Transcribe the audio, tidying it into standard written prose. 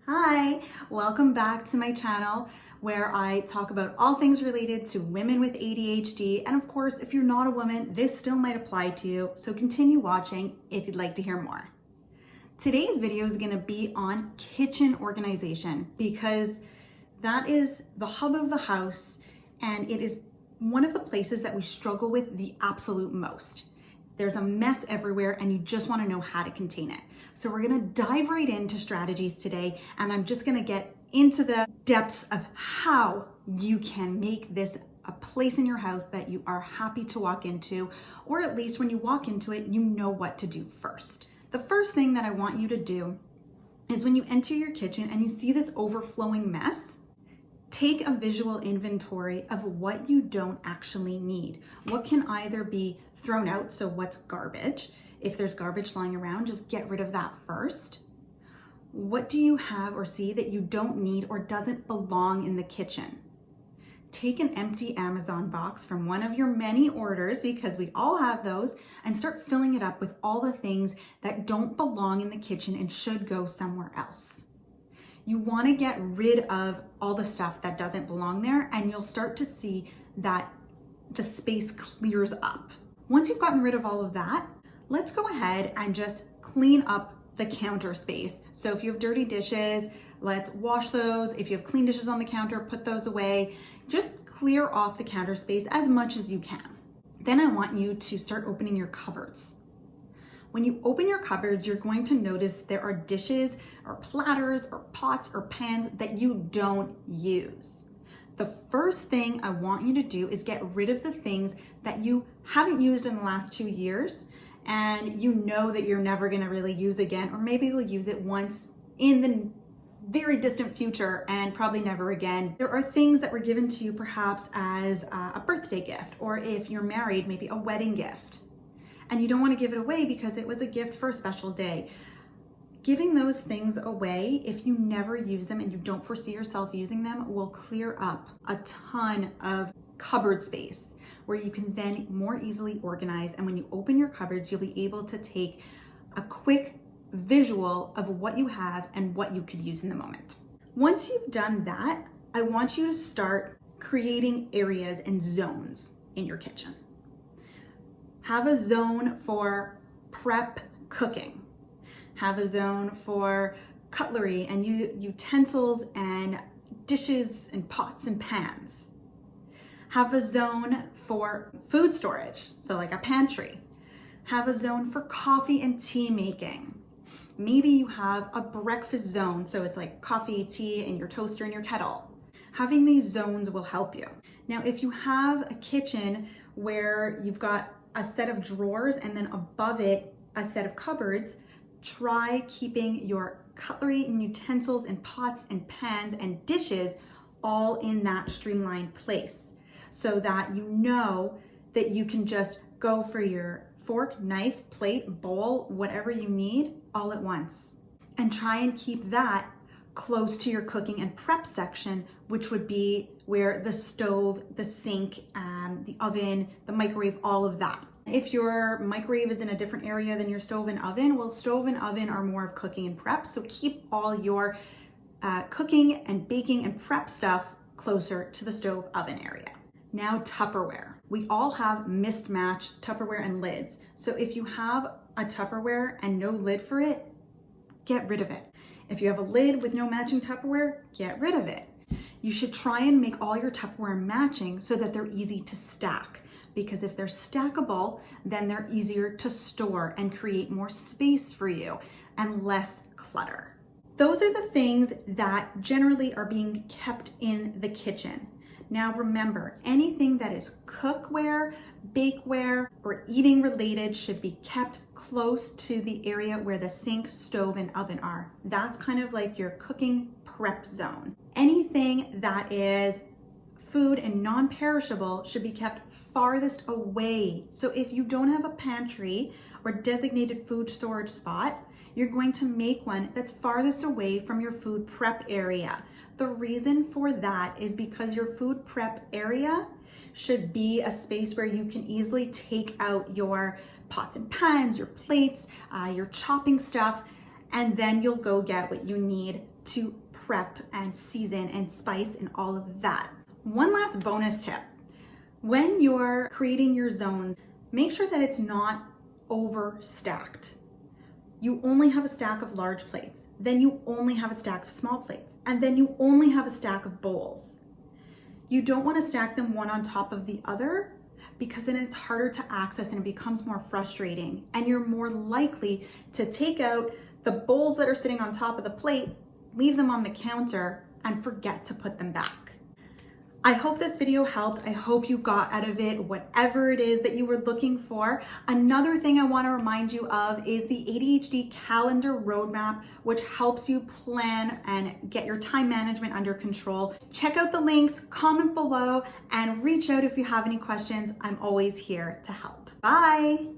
Hi, welcome back to my channel where I talk about all things related to women with ADHD. And of course, if you're not a woman, this still might apply to you. So continue watching if you'd like to hear more. Today's video is gonna be on kitchen organization because that is the hub of the house and it is one of the places that we struggle with the absolute most. There's a mess everywhere and you just want to know how to contain it. So we're going to dive right into strategies today, and I'm just going to get into the depths of how you can make this a place in your house that you are happy to walk into, or at least when you walk into it, you know what to do first. The first thing that I want you to do is when you enter your kitchen and you see this overflowing mess, take a visual inventory of what you don't actually need. What can either be thrown out, so what's garbage? If there's garbage lying around, just get rid of that first. What do you have or see that you don't need or doesn't belong in the kitchen? Take an empty Amazon box from one of your many orders, because we all have those, and start filling it up with all the things that don't belong in the kitchen and should go somewhere else. You want to get rid of all the stuff that doesn't belong there, and you'll start to see that the space clears up. Once you've gotten rid of all of that, let's go ahead and just clean up the counter space. So if you have dirty dishes, let's wash those. If you have clean dishes on the counter, put those away. Just clear off the counter space as much as you can. Then I want you to start opening your cupboards. When you open your cupboards, you're going to notice there are dishes or platters or pots or pans that you don't use. The first thing I want you to do is get rid of the things that you haven't used in the last 2 years and you know that you're never going to really use again, or maybe you'll use it once in the very distant future and probably never again. There are things that were given to you perhaps as a birthday gift, or if you're married, maybe a wedding gift, and you don't want to give it away because it was a gift for a special day. Giving those things away, if you never use them and you don't foresee yourself using them, will clear up a ton of cupboard space where you can then more easily organize. And when you open your cupboards, you'll be able to take a quick visual of what you have and what you could use in the moment. Once you've done that, I want you to start creating areas and zones in your kitchen. Have a zone for prep cooking. Have a zone for cutlery and utensils and dishes and pots and pans. Have a zone for food storage, so like a pantry. Have a zone for coffee and tea making. Maybe you have a breakfast zone, so it's like coffee, tea, and your toaster and your kettle. Having these zones will help you. Now, if you have a kitchen where you've got a set of drawers and then above it a set of cupboards, try keeping your cutlery and utensils and pots and pans and dishes all in that streamlined place, so that you know that you can just go for your fork, knife, plate, bowl, whatever you need all at once. And try and keep that close to your cooking and prep section, which would be where the stove, the sink, the oven, the microwave, all of that. If your microwave is in a different area than your stove and oven, well, stove and oven are more of cooking and prep, so keep all your cooking and baking and prep stuff closer to the stove oven area. Now, Tupperware. We all have mismatched Tupperware and lids. So if you have a Tupperware and no lid for it, get rid of it. If you have a lid with no matching Tupperware, get rid of it. You should try and make all your Tupperware matching so that they're easy to stack, because if they're stackable, then they're easier to store and create more space for you and less clutter. Those are the things that generally are being kept in the kitchen. Now remember, anything that is cookware, bakeware, or eating related should be kept close to the area where the sink, stove, and oven are. That's kind of like your cooking prep zone. Anything that is food and non-perishable should be kept farthest away. So if you don't have a pantry or designated food storage spot, you're going to make one that's farthest away from your food prep area. The reason for that is because your food prep area should be a space where you can easily take out your pots and pans, your plates, your chopping stuff, and then you'll go get what you need to prep and season and spice and all of that. One last bonus tip. When you're creating your zones, make sure that it's not overstacked. You only have a stack of large plates, then you only have a stack of small plates, and then you only have a stack of bowls. You don't want to stack them one on top of the other, because then it's harder to access and it becomes more frustrating, and you're more likely to take out the bowls that are sitting on top of the plate, leave them on the counter, and forget to put them back. I hope this video helped. I hope you got out of it whatever it is that you were looking for. Another thing I want to remind you of is the ADHD calendar roadmap, which helps you plan and get your time management under control. Check out the links, comment below, and reach out if you have any questions. I'm always here to help. Bye.